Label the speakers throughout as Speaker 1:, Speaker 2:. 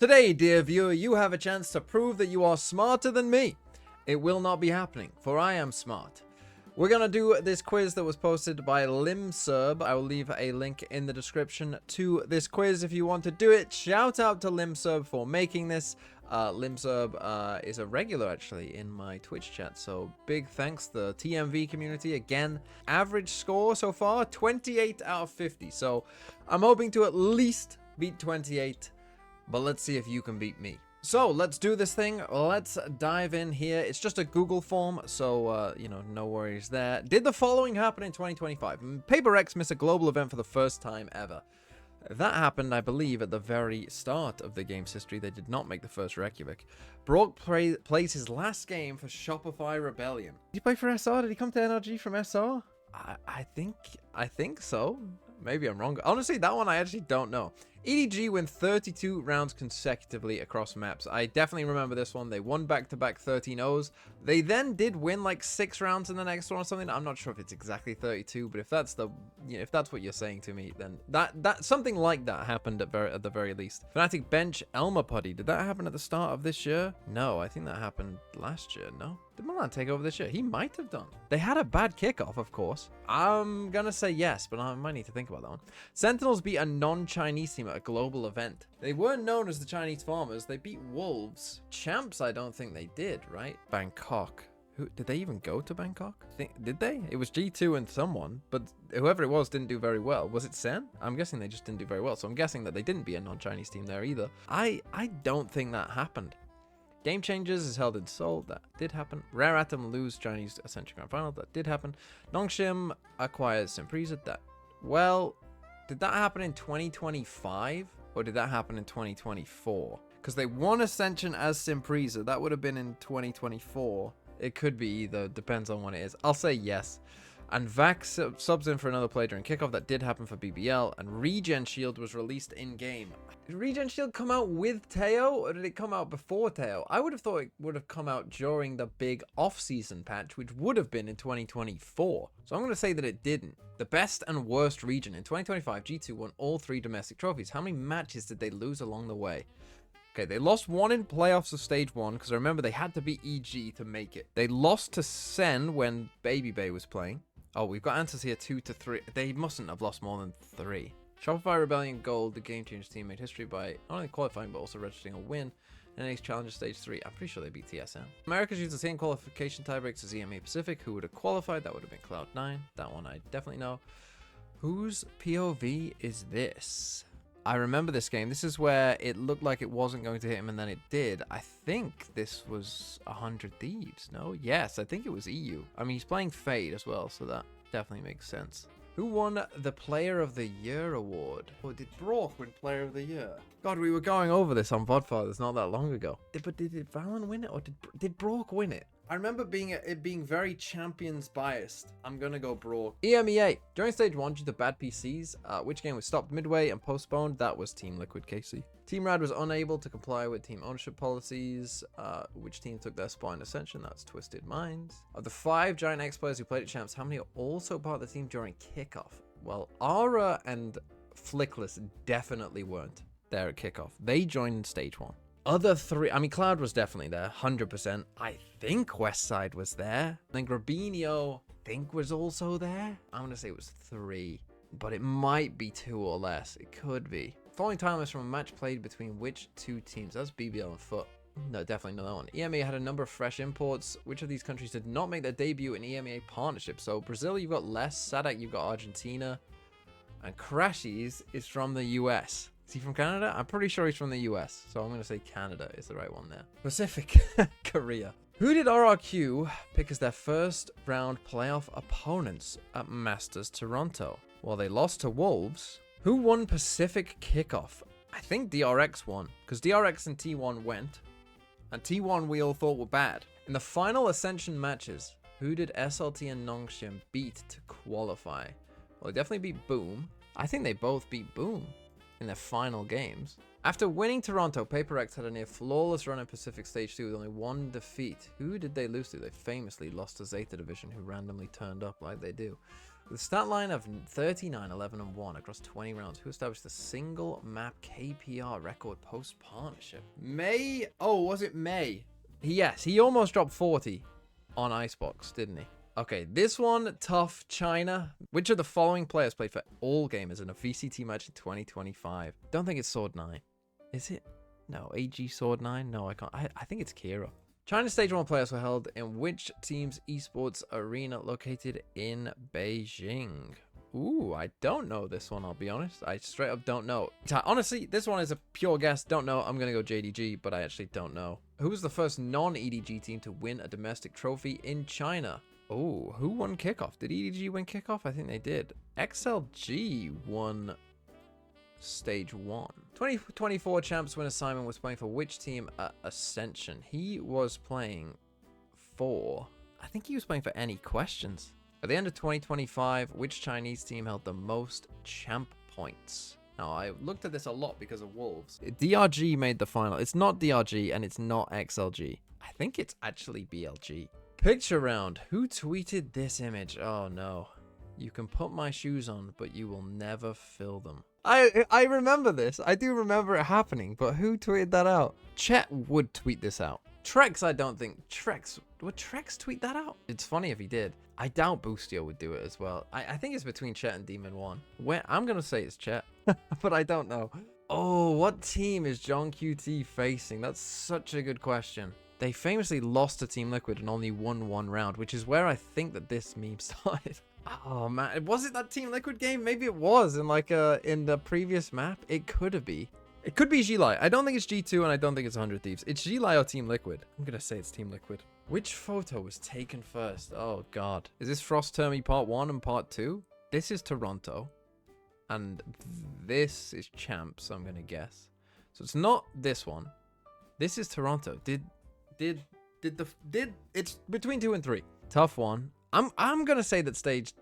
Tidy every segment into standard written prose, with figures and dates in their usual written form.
Speaker 1: Today, dear viewer, you have a chance to prove that you are smarter than me. It will not be happening, for I am smart. We're going to do this quiz that was posted by LimSerb. I will leave a link in the description to this quiz if you want to do it. Shout out to LimSerb for making this. LimSerb is a regular, actually, in my Twitch chat, so big thanks to the TMV community. Again, average score so far, 28 out of 50, so I'm hoping to at least beat 28. But let's see if you can beat me. So let's do this thing. Let's dive in here. It's just a Google form, so, no worries there. Did the following happen in 2025? Paper X missed a global event for the first time ever. That happened, I believe, at the very start of the game's history. They did not make the first Reykjavik. Brock plays his last game for Shopify Rebellion. Did he play for SR? Did he come to NRG from SR? I think so. Maybe I'm wrong. Honestly, that one I actually don't know. EDG win 32 rounds consecutively across maps. I definitely remember this one. They won back-to-back 13-0s. They then did win like 6 rounds in the next one or something. I'm not sure if it's exactly 32, but if that's if that's what you're saying to me, then that something like that happened at the very least. Fnatic bench Elmer Putty. Did that happen at the start of this year? No, I think that happened last year. No. Did Milan take over this year? He might have done. They had a bad kickoff, of course. I'm gonna say yes, but I might need to think about that one. Sentinels beat a non-Chinese team at a global event. They weren't known as the Chinese Farmers. They beat Wolves. Champs, I don't think they did, right? Bangkok. Did they even go to Bangkok? Did they? It was G2 and someone, but whoever it was didn't do very well. Was it Sen? I'm guessing they just didn't do very well, so I'm guessing that they didn't beat a non-Chinese team there either. I don't think that happened. Game Changers is held in Seoul. That did happen. Rare Atom lose Chinese Ascension Grand Final. That did happen. Nongshim acquires Simpreza. Did that happen in 2025? Or did that happen in 2024? Because they won Ascension as Simpreza. That would have been in 2024. It could be either. Depends on when it is. I'll say yes. And Vax subs in for another play during kickoff. That did happen for BBL. And Regen Shield was released in-game. Did Regen Shield come out with Teo? Or did it come out before Teo? I would have thought it would have come out during the big off-season patch, which would have been in 2024. So I'm going to say that it didn't. The best and worst region. In 2025, G2 won all 3 domestic trophies. How many matches did they lose along the way? Okay, they lost 1 in playoffs of stage 1, because I remember they had to beat EG to make it. They lost to Sen when Baby Bay was playing. Oh, we've got answers here 2 to 3. They mustn't have lost more than 3. Shopify Rebellion Gold, the Game Changers team made history by not only qualifying but also registering a win in NA's Challenger Stage 3. I'm pretty sure they beat TSM. America's used the same qualification tiebreaks as EMEA Pacific. Who would have qualified? That would have been Cloud9. That one I definitely know. Whose POV is this? I remember this game. This is where it looked like it wasn't going to hit him and then it did. I think this was 100 Thieves. No? Yes, I think it was EU. I mean, he's playing Fade as well, so that definitely makes sense. Who won the Player of the Year award? Or did Brock win Player of the Year? God, we were going over this on Vodfathers not that long ago. But did Valen win it or did Brock win it? I remember it being very champions biased. I'm gonna go Brock. EMEA. During stage 1, due to bad PCs, which game was stopped midway and postponed? That was Team Liquid KC. Team Rad was unable to comply with team ownership policies. Which team took their spot in Ascension? That's Twisted Minds. Of the 5 Giant X players who played at Champs, how many are also part of the team during kickoff? Well, Aura and Flickless definitely weren't there at kickoff. They joined in stage 1. Other 3, I mean, Cloud was definitely there, 100%. I think Westside was there. I think Robinho, I think, was also there. I'm going to say it was 3, but it might be 2 or less. It could be. Following time is from a match played between which 2 teams? That's BBL and Foot. No, definitely not that one. EMEA had a number of fresh imports. Which of these countries did not make their debut in EMEA partnership? So Brazil, you've got less. Sadak, you've got Argentina. And Crashies is from the US. Is he from Canada? I'm pretty sure he's from the US, so I'm going to say Canada is the right one there. Pacific, Korea. Who did RRQ pick as their first round playoff opponents at Masters Toronto? Well, they lost to Wolves. Who won Pacific Kickoff? I think DRX won, because DRX and T1 went, and T1 we all thought were bad. In the final Ascension matches, who did SLT and Nongshim beat to qualify? Well, they definitely beat Boom. I think they both beat Boom in their final games. After winning Toronto, Paper X had a near flawless run in Pacific Stage 2 with only 1 defeat. Who did they lose to? They famously lost to Zeta Division, who randomly turned up like they do. The stat line of 39, 11, and 1 across 20 rounds. Who established the single map KPR record post-partnership? May? Oh, was it May? Yes, he almost dropped 40 on Icebox, didn't he? Okay, this one, tough. China. Which of the following players played for all gamers in a VCT match in 2025? Don't think it's Sword 9. Is it? No, AG Sword 9? No, I can't. I think it's Kira. China's Stage 1 players were held in which team's esports arena located in Beijing? Ooh, I don't know this one, I'll be honest. I straight up don't know. Honestly, this one is a pure guess. Don't know. I'm going to go JDG, but I actually don't know. Who was the first non-EDG team to win a domestic trophy in China? Oh, who won kickoff? Did EDG win kickoff? I think they did. XLG won Stage 1. 2024 champs winner Simon was playing for which team at Ascension? He was playing for... I think he was playing for Any Questions. At the end of 2025, which Chinese team held the most champ points? Now, I looked at this a lot because of Wolves. DRG made the final. It's not DRG and it's not XLG. I think it's actually BLG. Picture round. Who tweeted this image? Oh no. You can put my shoes on, but you will never fill them. I remember this. I do remember it happening, but who tweeted that out? Chet would tweet this out. Trex, I don't think. Would Trex tweet that out? It's funny if he did. I doubt Boostio would do it as well. I think it's between Chet and Demon 1. I'm going to say it's Chet, but I don't know. Oh, what team is John QT facing? That's such a good question. They famously lost to Team Liquid and only won one round, which is where I think that this meme started. Oh man, was it that Team Liquid game? Maybe it was in in the previous map. It could have been. It could be G-Lai. I don't think it's G2 and I don't think it's 100 Thieves. It's G-Lai or Team Liquid. I'm gonna say it's Team Liquid. Which photo was taken first? Oh god. Is this Frost Termy part 1 and part 2? This is Toronto. And this is Champs, I'm gonna guess. So it's not this one. This is Toronto. It's between 2 and 3. Tough one. I'm gonna say that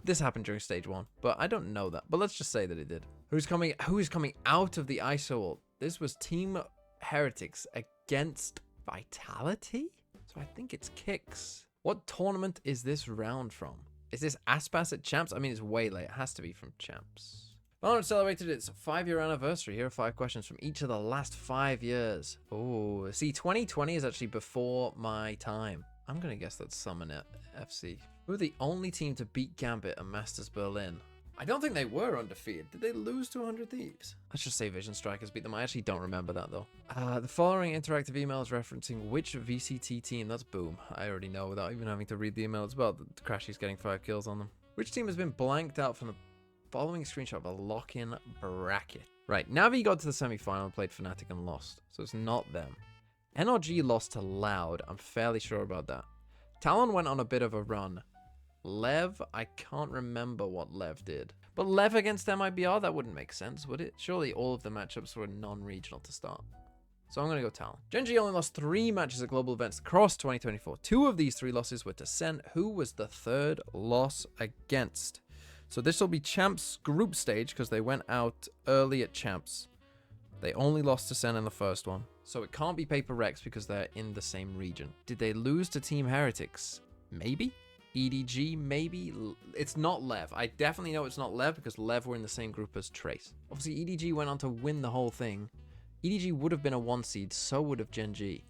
Speaker 1: this happened during stage 1, but I don't know that. But let's just say that it did. Who is coming out of the ISO ult? This was Team Heretics against Vitality? So I think it's Kicks. What tournament is this round from? Is this Aspas at Champs? I mean, it's way late. It has to be from Champs. Valorant celebrated its 5-year anniversary. Here are 5 questions from each of the last 5 years. Oh, see, 2020 is actually before my time. I'm going to guess that's Summon FC. Who are the only team to beat Gambit at Masters Berlin? I don't think they were undefeated. Did they lose to 100 Thieves? Let's just say Vision Strikers beat them. I actually don't remember that, though. The following interactive email is referencing which VCT team? That's Boom. I already know without even having to read the email as well. Crashy's getting 5 kills on them. Which team has been blanked out from the following screenshot of a lock-in bracket? Right, Navi got to the semi-final and played Fnatic and lost. So it's not them. NRG lost to Loud. I'm fairly sure about that. Talon went on a bit of a run. Lev, I can't remember what Lev did. But Lev against MIBR, that wouldn't make sense, would it? Surely all of the matchups were non-regional to start. So I'm going to go Talon. Gen G only lost 3 matches at global events across 2024. 2 of these 3 losses were to Sen. Who was the 3rd loss against? So this will be Champs group stage because they went out early at Champs. They only lost to Sen in the first one. So it can't be Paper Rex because they're in the same region. Did they lose to Team Heretics? Maybe? EDG? Maybe? It's not Lev. I definitely know it's not Lev because Lev were in the same group as Trace. Obviously, EDG went on to win the whole thing. EDG would have been a 1 seed, so would have Gen G.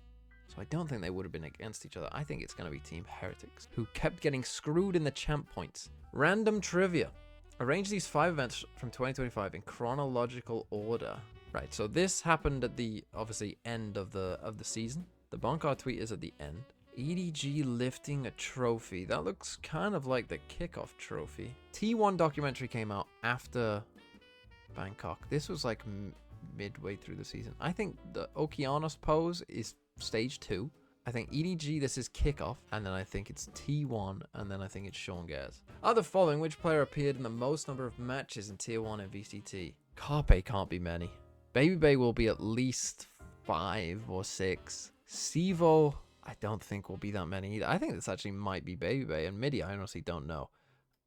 Speaker 1: So I don't think they would have been against each other. I think it's going to be Team Heretics, who kept getting screwed in the champ points. Random trivia. Arrange these 5 events from 2025 in chronological order. Right, so this happened at the, obviously, end of the season. The Bonkar tweet is at the end. EDG lifting a trophy. That looks kind of like the kickoff trophy. T1 documentary came out after Bangkok. This was like midway through the season. I think the Okeanos pose is stage 2. I think EDG, this is kickoff. And then I think it's T1. And then I think it's Sean Gares. Of the following, which player appeared in the most number of matches in Tier 1 and VCT? Carpe can't be many. Baby Bay will be at least 5 or 6. Sivo, I don't think will be that many either. I think this actually might be Baby Bay. And Midi, I honestly don't know.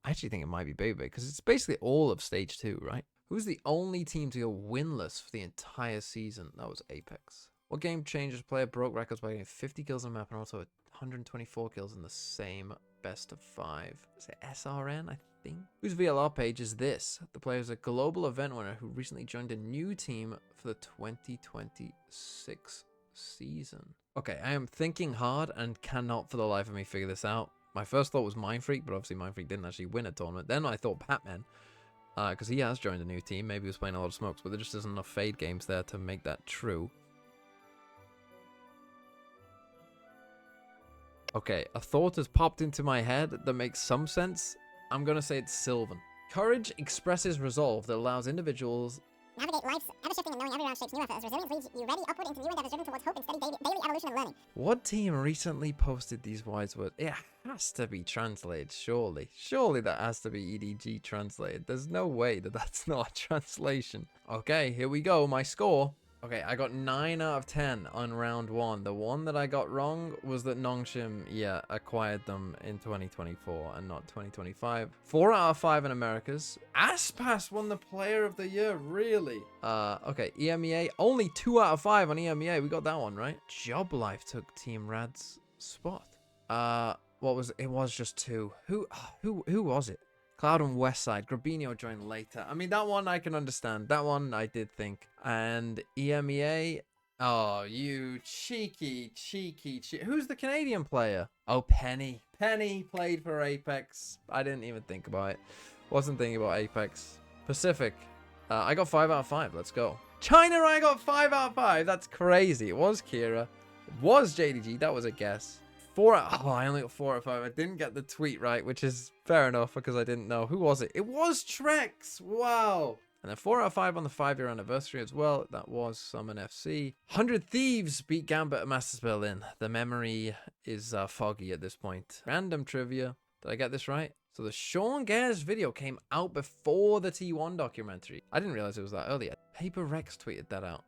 Speaker 1: I actually think it might be Baby Bay because it's basically all of stage 2, right? Who's the only team to go winless for the entire season? That was Apex. What game changes player broke records by getting 50 kills on a map and also 124 kills in the same best of 5? Is it SRN, I think? Whose VLR page is this? The player is a global event winner who recently joined a new team for the 2026 season. Okay, I am thinking hard and cannot for the life of me figure this out. My first thought was Mindfreak, but obviously Mindfreak didn't actually win a tournament. Then I thought Batman, because he has joined a new team. Maybe he was playing a lot of smokes, but there just isn't enough Fade games there to make that true. Okay, a thought has popped into my head that makes some sense. I'm going to say it's Sylvan. Courage expresses resolve that allows individuals
Speaker 2: navigate life's ever-shifting and knowing every round shapes new efforts. Resilience leads you ready upward into new endeavors driven towards hope and steady daily evolution and learning.
Speaker 1: What team recently posted these wise words? It has to be translated, surely. Surely that has to be EDG translated. There's no way that that's not a translation. Okay, here we go. My score. Okay, I got 9 out of 10 on round 1. The one that I got wrong was that Nongshim, acquired them in 2024 and not 2025. 4 out of 5 in Americas. Aspas won the player of the year, really? Okay, EMEA, only 2 out of 5 on EMEA. We got that one, right? Job Life took Team Rad's spot. What was it? It was just 2. Who was it? Cloud and Westside. Grabinho joined later. I mean, that one I can understand. That one I did think. And EMEA. Oh, you cheeky. Who's the Canadian player? Oh, Penny. Penny played for Apex. I didn't even think about it. Wasn't thinking about Apex. Pacific. I got 5 out of 5. Let's go. China, I got 5 out of 5. That's crazy. It was Kira. It was JDG. That was a guess. 4 out. Oh, I only got 4 out of 5. I didn't get the tweet right, which is fair enough because I didn't know. Who was it? It was Trex. Wow. And then 4 out of 5 on the 5-year anniversary as well. That was Summon FC. 100 Thieves beat Gambit at Masters Berlin. The memory is foggy at this point. Random trivia. Did I get this right? So the Sean Gares video came out before the T1 documentary. I didn't realize it was that early. Paper Rex tweeted that out.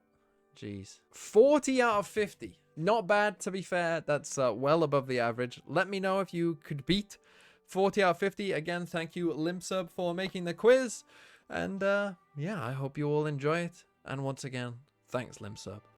Speaker 1: Jeez. 40 out of 50. Not bad, to be fair. That's well above the average. Let me know if you could beat 40 out of 50. Again, thank you, Limsub, for making the quiz. And yeah, I hope you all enjoy it. And once again, thanks, Limsub.